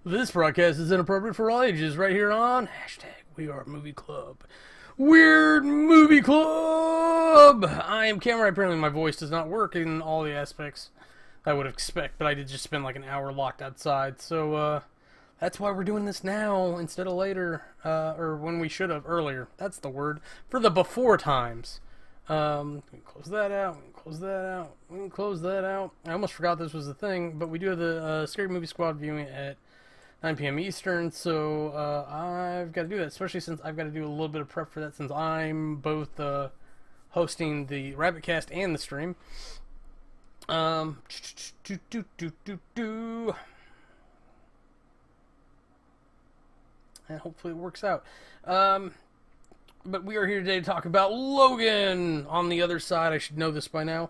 This broadcast is inappropriate for all ages right here on #WeAreMovieClub. Weird Movie Club! I am Cameron. Apparently my voice does not work in all the aspects I would expect, but I did just spend like an hour locked outside, so that's why we're doing this now instead of later, or when we should have earlier. That's the word for the before times. We can close that out. We can close that out. We can close that out. I almost forgot this was the thing, but we do have the Scary Movie Squad viewing at 9 p.m. Eastern, so I've got to do that, especially since I've got to do a little bit of prep for that, since I'm both hosting the Rabbitcast and the stream. And hopefully it works out. But we are here today to talk about Logan. On the other side, I should know this by now.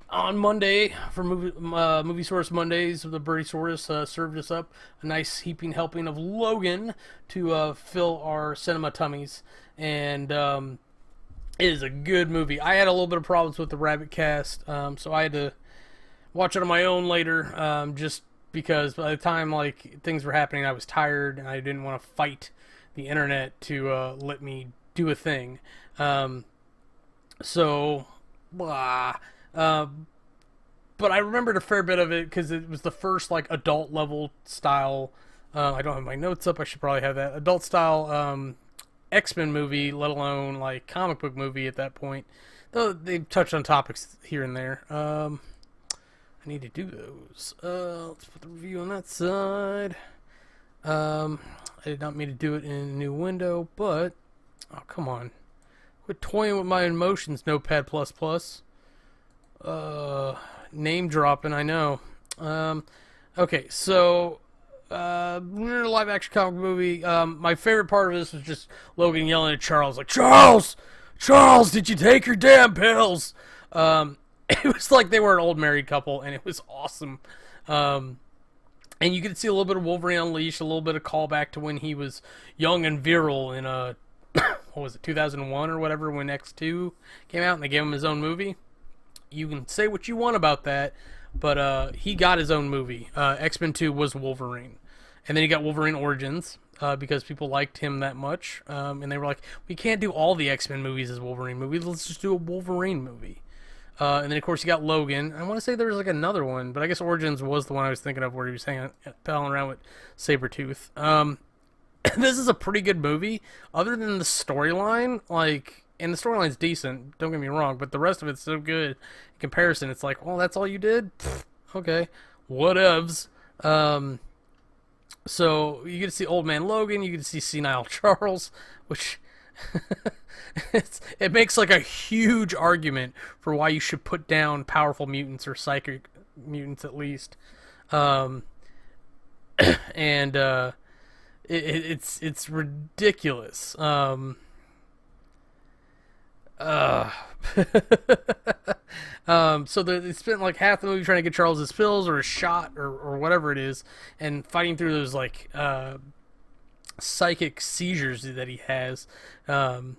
On Monday, for MovieSaurus Mondays, TheBirdieSaurus served us up a nice heaping helping of Logan to fill our cinema tummies. And it is a good movie. I had a little bit of problems with the Rabbitcast, so I had to watch it on my own later, just because by the time like things were happening, I was tired and I didn't want to fight the internet to let me do a thing. But I remembered a fair bit of it because it was the first like adult level style. I don't have my notes up. I should probably have that adult style X-Men movie, let alone like comic book movie at that point. Though they've touched on topics here and there. I need to do those. Let's put the review on that side. I did not mean to do it in a new window, but oh come on, quit toying with my emotions, Notepad++. Name dropping, I know. Okay, so live action comic movie. My favorite part of this was just Logan yelling at Charles, like, Charles, did you take your damn pills? It was like they were an old married couple, and it was awesome. And you could see a little bit of Wolverine Unleashed, a little bit of callback to when he was young and virile in what was it, 2001 or whatever, when X2 came out and they gave him his own movie. You can say what you want about that, but he got his own movie. X-Men 2 was Wolverine. And then he got Wolverine Origins because people liked him that much. And they were like, we can't do all the X-Men movies as Wolverine movies. Let's just do a Wolverine movie. And then, of course, you got Logan. I want to say there was like another one, but I guess Origins was the one I was thinking of where he was palling around with Sabretooth. This is a pretty good movie, other than the storyline. Like, and the storyline's decent, don't get me wrong, but the rest of it's so good. In comparison, it's like, well, that's all you did? Pfft, okay, whatevs. So you get to see Old Man Logan, you get to see Senile Charles, which it makes like a huge argument for why you should put down powerful mutants or psychic mutants at least. It's ridiculous. So they spent like half the movie trying to get Charles his pills or a shot or whatever it is, and fighting through those like psychic seizures that he has. And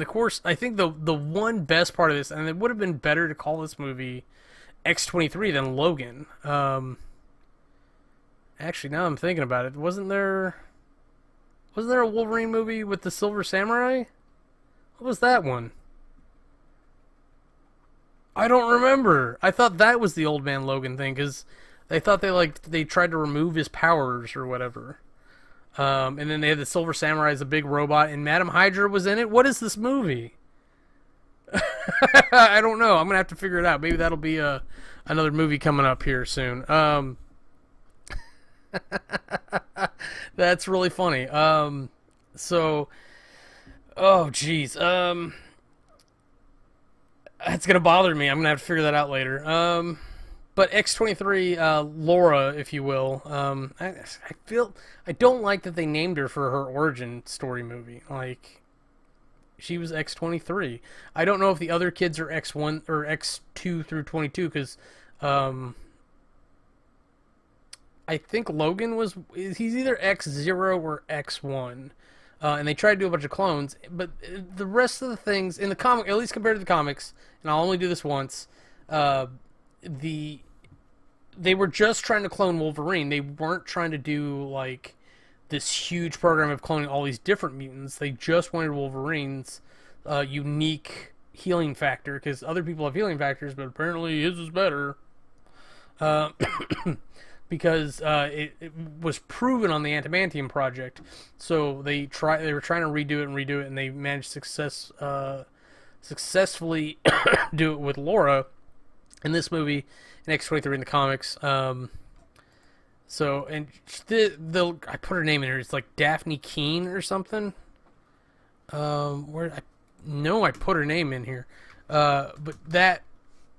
of course, I think the one best part of this, and it would have been better to call this movie X-23 than Logan. Actually, now I'm thinking about it, wasn't there a Wolverine movie with the Silver Samurai? What was that one? I don't remember. I thought that was the Old Man Logan thing, because they thought they tried to remove his powers or whatever. And then they had the Silver Samurai as a big robot, and Madam Hydra was in it. What is this movie? I don't know. I'm gonna have to figure it out. Maybe that'll be another movie coming up here soon. That's really funny. So, oh geez. That's gonna bother me. I'm gonna have to figure that out later. But X-23, Laura, if you will, I feel I don't like that they named her for her origin story movie. Like, she was X-23. I don't know if the other kids are X1 or X2 through 22, because I think Logan he's either X0 or X1. And they tried to do a bunch of clones, but the rest of the things in the comic, at least compared to the comics, and I'll only do this once, the they were just trying to clone Wolverine. They weren't trying to do like this huge program of cloning all these different mutants. They just wanted Wolverine's unique healing factor, because other people have healing factors, but apparently his is better. Uh, because it was proven on the Adamantium project. So they were trying to redo it, and they managed successfully do it with Laura in this movie, in X-23 in the comics. So, and I put her name in here. It's like Daphne Keene or something. Where I know I put her name in here. But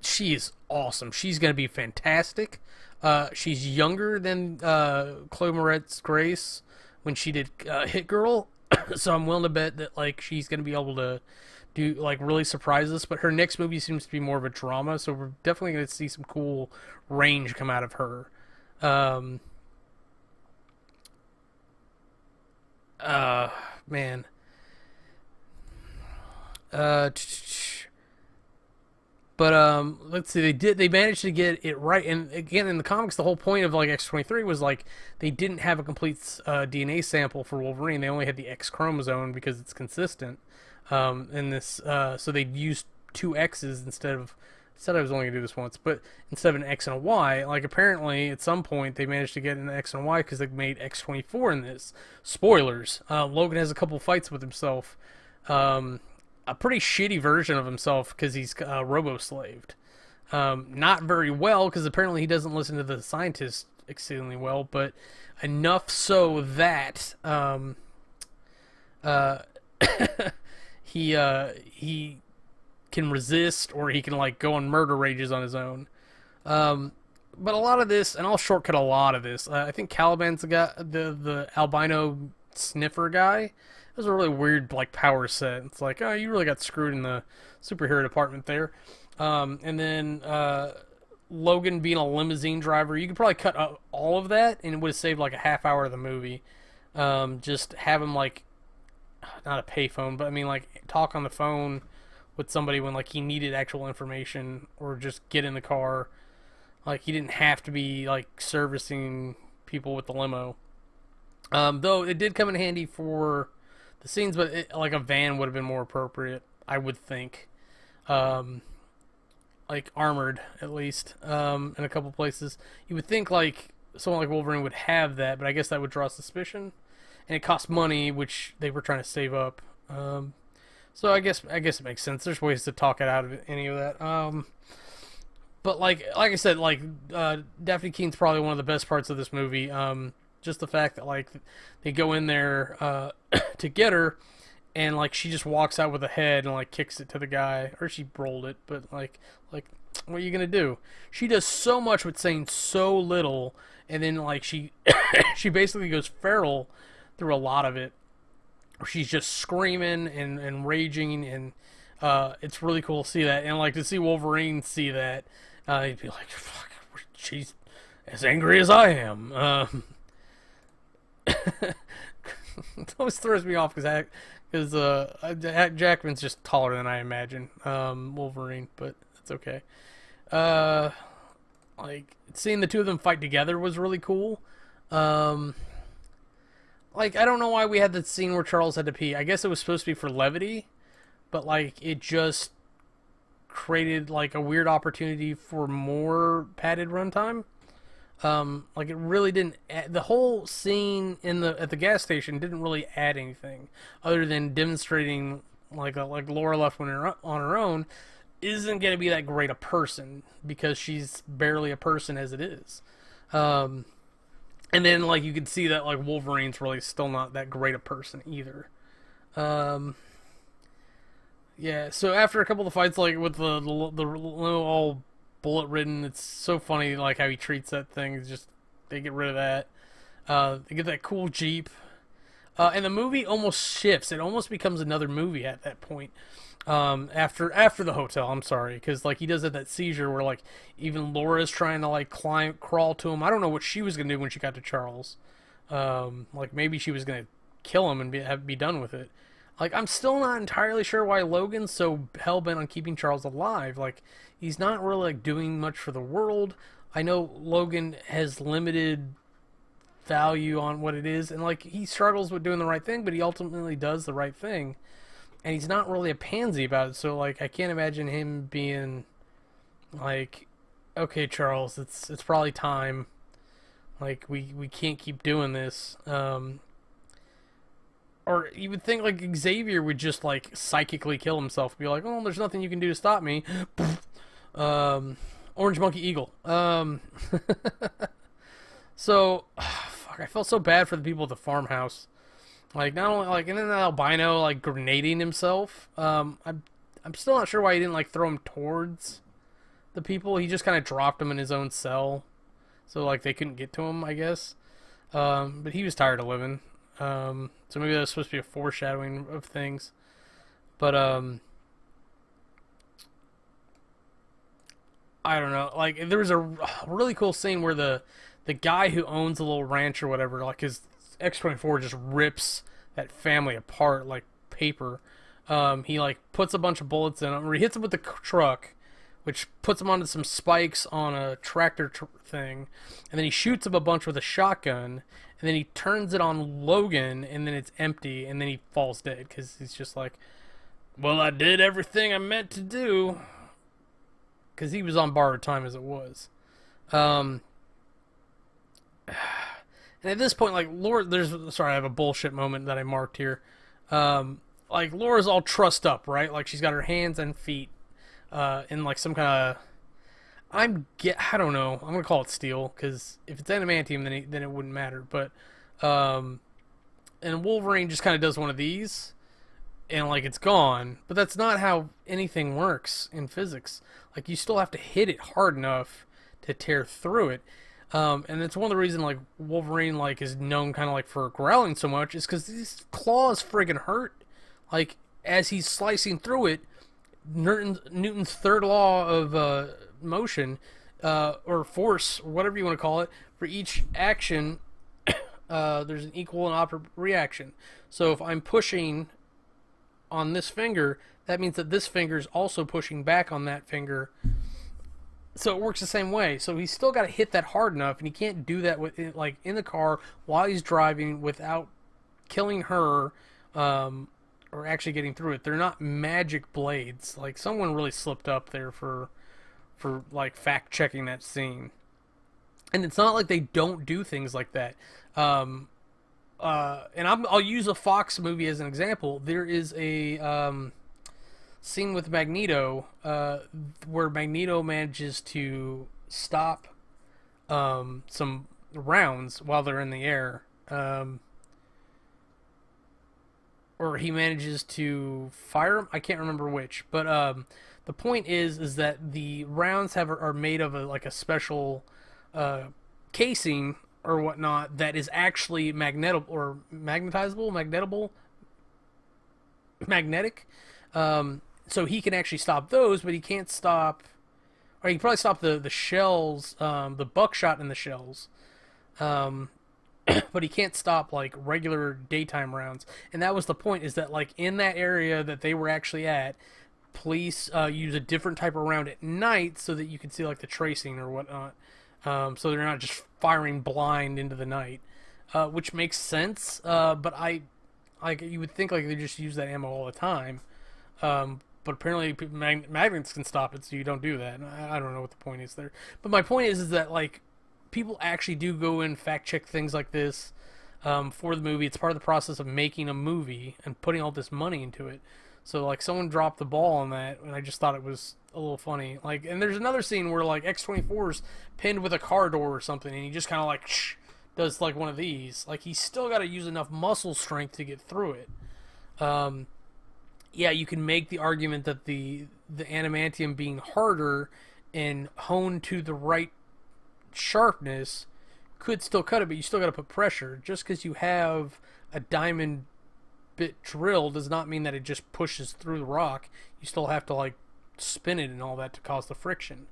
she is awesome. She's gonna be fantastic. She's younger than Chloe Moretz Grace when she did Hit Girl, so I'm willing to bet that like she's gonna be able to do like really surprise us. But her next movie seems to be more of a drama, so we're definitely gonna see some cool range come out of her. Um, Man. Uh, But let's see. They managed to get it right, and again in the comics, the whole point of like X-23 was like they didn't have a complete DNA sample for Wolverine. They only had the X chromosome because it's consistent. In this, so they used two X's instead of. Said I was only gonna do this once, but instead of an X and a Y, like apparently at some point they managed to get an X and a Y because they made X-24 in this. Spoilers. Logan has a couple fights with himself. A pretty shitty version of himself because he's robo-slaved. Not very well, because apparently he doesn't listen to the scientists exceedingly well, but enough so that he can resist, or he can like go on murder rages on his own. But a lot of this, and I'll shortcut a lot of this. I think Caliban's the albino sniffer guy. It was a really weird like power set. It's like, oh, you really got screwed in the superhero department there. And then Logan being a limousine driver, you could probably cut all of that, and it would have saved like a half hour of the movie. Just have him like, not a payphone, but I mean like talk on the phone with somebody when like he needed actual information, or just get in the car. Like he didn't have to be like servicing people with the limo. Though it did come in handy for the scenes, but like a van would have been more appropriate, I would think. Like armored at least, in a couple places. You would think like someone like Wolverine would have that, but I guess that would draw suspicion, and it costs money, which they were trying to save up. So I guess it makes sense. There's ways to talk it out of any of that. But like I said, like Daphne Keene's probably one of the best parts of this movie. Just the fact that like they go in there to get her, and like she just walks out with a head and like kicks it to the guy, or she rolled it, but like what are you gonna do? She does so much with saying so little, and then like she she basically goes feral through a lot of it. She's just screaming and raging, and it's really cool to see that, and like to see Wolverine see that, he'd be like, "Fuck, she's as angry as I am." It always throws me off because Jackman's just taller than I imagine Wolverine, but it's okay. Like seeing the two of them fight together was really cool. Like I don't know why we had the scene where Charles had to pee. I guess it was supposed to be for levity, but like it just created like a weird opportunity for more padded runtime. Like it really didn't the whole scene at the gas station didn't really add anything other than demonstrating like Laura left on her own isn't going to be that great a person, because she's barely a person as it is. And then like you could see that like Wolverine's really still not that great a person either. Yeah, so after a couple of fights like with the all bullet ridden, it's so funny like how he treats that thing. It's just they get rid of that. They get that cool Jeep. And the movie almost shifts. It almost becomes another movie at that point. After the hotel, I'm sorry, because like he does that seizure where like even Laura's trying to like crawl to him. I don't know what she was gonna do when she got to Charles. Like maybe she was gonna kill him and be done with it. Like I'm still not entirely sure why Logan's so hell bent on keeping Charles alive. Like he's not really like doing much for the world. I know Logan has limited value on what it is, and like he struggles with doing the right thing, but he ultimately does the right thing, and he's not really a pansy about it. So like I can't imagine him being like, okay, Charles, it's probably time. Like we can't keep doing this. Or you would think like Xavier would just like psychically kill himself, be like, oh, there's nothing you can do to stop me. Orange Monkey Eagle. So, fuck, I felt so bad for the people at the farmhouse. Like, not only, like, and then that albino, like, grenading himself. I'm still not sure why he didn't, like, throw him towards the people. He just kind of dropped him in his own cell. So, like, they couldn't get to him, I guess. But he was tired of living. So maybe that was supposed to be a foreshadowing of things. But, I don't know. Like, there was a really cool scene where the guy who owns the little ranch or whatever, like his X-24 just rips that family apart like paper. He like puts a bunch of bullets in him, or he hits him with the truck, which puts him onto some spikes on a tractor thing, and then he shoots him a bunch with a shotgun, and then he turns it on Logan, and then it's empty, and then he falls dead because he's just like, well, I did everything I meant to do, because he was on borrowed time as it was. And at this point, like, Laura, sorry, I have a bullshit moment that I marked here. Like, Laura's all trussed up, right? Like, she's got her hands and feet, in, like, some kind of, I don't know, I'm gonna call it steel, because if it's adamantium, then it wouldn't matter, but, and Wolverine just kind of does one of these, and, like, it's gone, but that's not how anything works in physics. Like, you still have to hit it hard enough to tear through it. And it's one of the reasons, like, Wolverine, like, is known kind of, like, for growling so much is because these claws friggin' hurt. Like, as he's slicing through it, Newton's third law of motion, or force, or whatever you want to call it, for each action, there's an equal and opposite reaction. So if I'm pushing on this finger, that means that this finger is also pushing back on that finger. So it works the same way. So he's still got to hit that hard enough, and he can't do that with, like, in the car while he's driving without killing her, or actually getting through it. They're not magic blades. Like, someone really slipped up there for like fact checking that scene. And it's not like they don't do things like that. And I'll use a Fox movie as an example. There is a scene with Magneto, where Magneto manages to stop some rounds while they're in the air, or he manages to fire them. I can't remember which, but the point is that the rounds are made of like a special casing or whatnot that is actually magnetic. So he can actually stop those, but he can't stop, or he can probably stop the shells, the buckshot in the shells, but he can't stop like regular daytime rounds. And that was the point, is that like in that area that they were actually at, police use a different type of round at night so that you can see like the tracing or whatnot. So they're not just firing blind into the night, which makes sense. But you would think like they just use that ammo all the time. But apparently magnets can stop it, so you don't do that. I don't know what the point is there. But my point is that like people actually do go and fact check things like this for the movie. It's part of the process of making a movie and putting all this money into it. So like someone dropped the ball on that, and I just thought it was a little funny. Like, and there's another scene where like X-24's pinned with a car door or something, and he just kind of like does like one of these. Like he's still got to use enough muscle strength to get through it. Yeah, you can make the argument that the adamantium being harder and honed to the right sharpness could still cut it, but you still got to put pressure. Just because you have a diamond bit drill does not mean that it just pushes through the rock. You still have to like spin it and all that to cause the friction.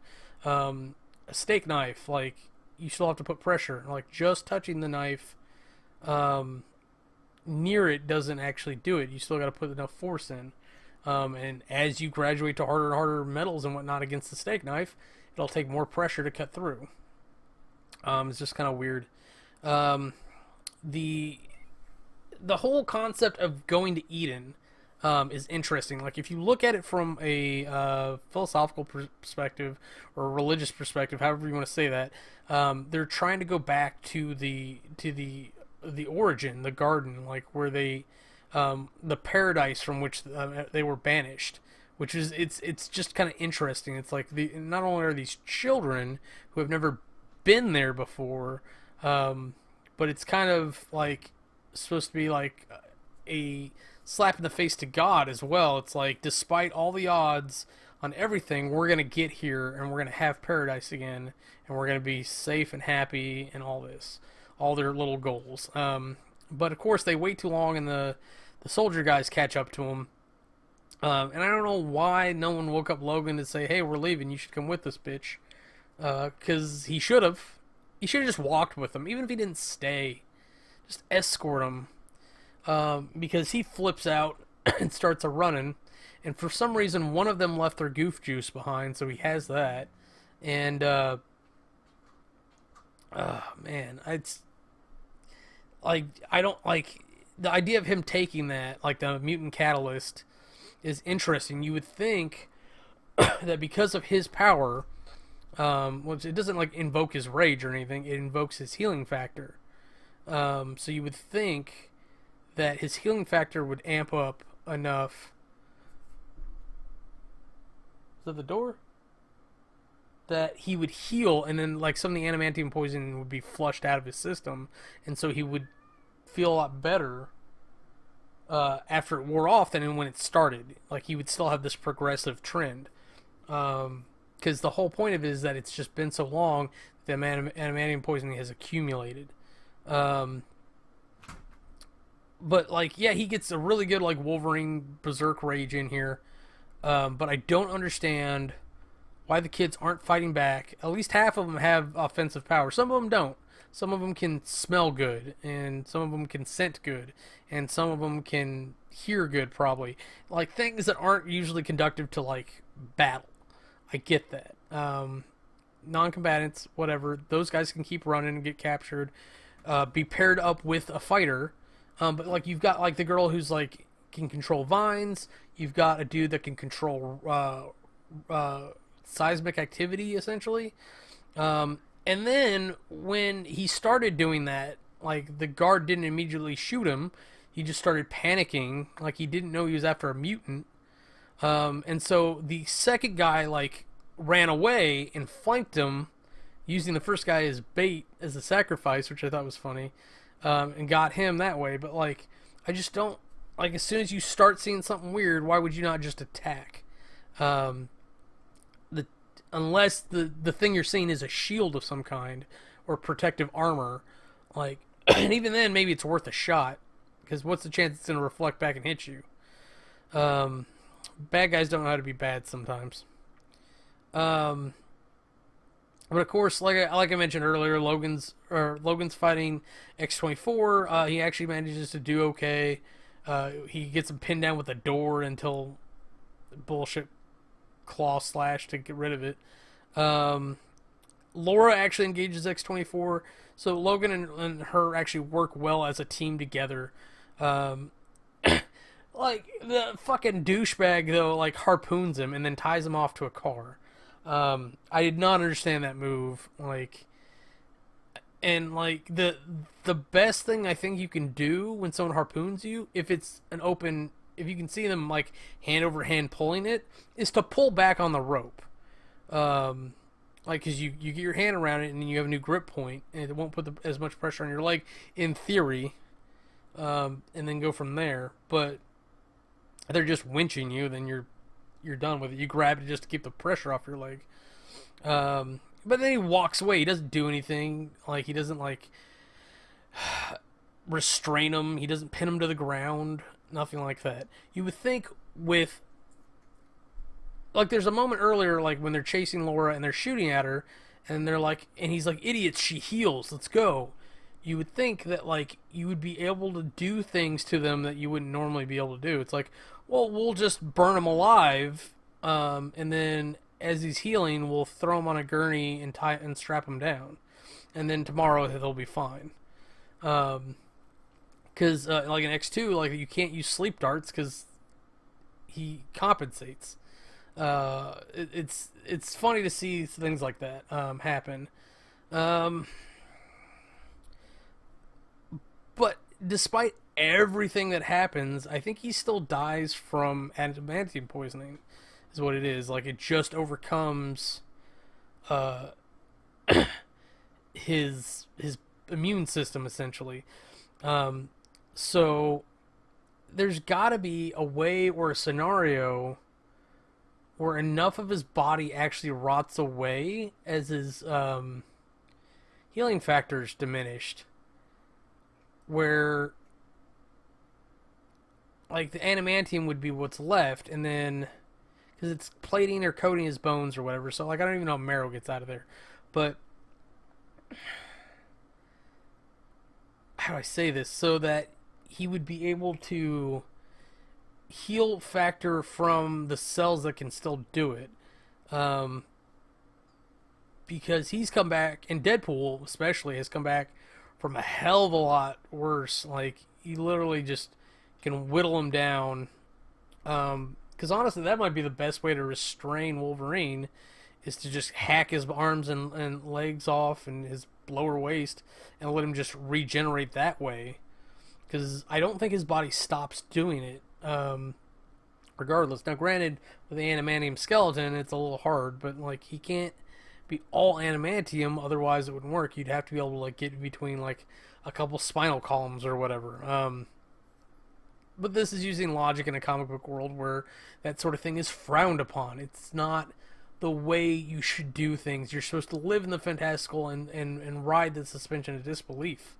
A steak knife, like you still have to put pressure. Like just touching the knife near it doesn't actually do it. You still got to put enough force in. And as you graduate to harder and harder metals and whatnot against the steak knife, it'll take more pressure to cut through. It's just kind of weird. Um, the the whole concept of going to Eden is interesting. Like if you look at it from a philosophical perspective or religious perspective, however you want to say that, they're trying to go back to the origin, the garden, like where they the paradise from which they were banished. Which is it's just kind of interesting. It's like not only are these children who have never been there before, but it's kind of like supposed to be like a slap in the face to God as well. It's like despite all the odds on everything, we're gonna get here and we're gonna have paradise again, and we're gonna be safe and happy and all this, all their little goals. But of course, they wait too long, and the soldier guys catch up to them. And I don't know why no one woke up Logan to say, "Hey, we're leaving. You should come with us, bitch." Because he should have. He should have just walked with them, even if he didn't stay. Just escort him. Because he flips out and starts a running. And for some reason, one of them left their goof juice behind, so he has that. And, man, it's like, I don't like the idea of him taking that, like the mutant catalyst, is interesting. You would think that because of his power, which it doesn't like invoke his rage or anything, it invokes his healing factor. So you would think that his healing factor would amp up enough. Is that the door? That he would heal, and then like some of the adamantium poison would be flushed out of his system, and so he would feel a lot better after it wore off than when it started. Like he would still have this progressive trend. Because the whole point of it is that it's just been so long that adamantium poisoning has accumulated. But like, yeah, he gets a really good like Wolverine berserk rage in here. But I don't understand why the kids aren't fighting back. At least half of them have offensive power. Some of them don't. Some of them can smell good, and some of them can scent good, and some of them can hear good, probably. Like things that aren't usually conductive to like battle. I get that. Non-combatants, whatever. Those guys can keep running and get captured. Be paired up with a fighter. But like you've got like the girl who's like can control vines. You've got a dude that can control seismic activity, essentially. And then when he started doing that, like the guard didn't immediately shoot him. He just started panicking, like he didn't know he was after a mutant. And so the second guy like ran away and flanked him, using the first guy as bait, as a sacrifice, which I thought was funny, and got him that way. But like, I just don't like. As soon as you start seeing something weird, why would you not just attack? Unless the thing you're seeing is a shield of some kind or protective armor, like, and even then maybe it's worth a shot, because what's the chance it's gonna reflect back and hit you? Bad guys don't know how to be bad sometimes. But of course, like I mentioned earlier, Logan's fighting X-24. He actually manages to do okay. He gets him pinned down with a door until bullshit claw slash to get rid of it. Laura actually engages X-24, so Logan and her actually work well as a team together. Like the fucking douchebag though, like harpoons him and then ties him off to a car. I did not understand that move. Like, and like the best thing I think you can do when someone harpoons you, if it's an open, if you can see them like hand over hand pulling it, is to pull back on the rope. Like, cause you get your hand around it and then you have a new grip point, and it won't put as much pressure on your leg in theory. And then go from there. But if they're just winching you, then you're done with it. You grab it just to keep the pressure off your leg. But then he walks away. He doesn't do anything. Like, he doesn't like restrain him. He doesn't pin him to the ground. Nothing like that. You would think with, like, there's a moment earlier, like when they're chasing Laura and they're shooting at her, and they're like, and he's like, idiots, she heals, let's go. You would think that like you would be able to do things to them that you wouldn't normally be able to do. It's like, well, we'll just burn him alive, and then as he's healing, we'll throw him on a gurney and strap him down. and then tomorrow they'll be fine. Because like in X2, like you can't use sleep darts because he compensates. It's funny to see things like that happen. But despite everything that happens, I think he still dies from adamantium poisoning, is what it is. Like, it just overcomes his immune system, essentially. So there's got to be a way or a scenario where enough of his body actually rots away as his healing factor's diminished, where like the adamantium would be what's left, and then because it's plating or coating his bones or whatever, so like I don't even know if marrow gets out of there, but how do I say this so that he would be able to heal factor from the cells that can still do it, because he's come back, and Deadpool especially has come back from a hell of a lot worse. Like, he literally just can whittle him down, because honestly that might be the best way to restrain Wolverine, is to just hack his arms and legs off and his lower waist and let him just regenerate that way, because I don't think his body stops doing it regardless. Now granted, with the adamantium skeleton it's a little hard, but like he can't be all adamantium, otherwise it wouldn't work. You'd have to be able to like get between like a couple spinal columns or whatever. But this is using logic in a comic book world where that sort of thing is frowned upon. It's not the way you should do things. You're supposed to live in the fantastical and ride the suspension of disbelief.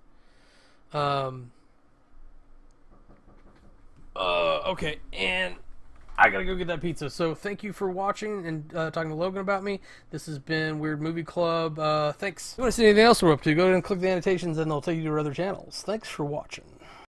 Okay, and I gotta go get that pizza. So thank you for watching and talking to Logan about me. This has been Weird Movie Club. Thanks. If you want to see anything else we're up to, go ahead and click the annotations and they'll take you to our other channels. Thanks for watching.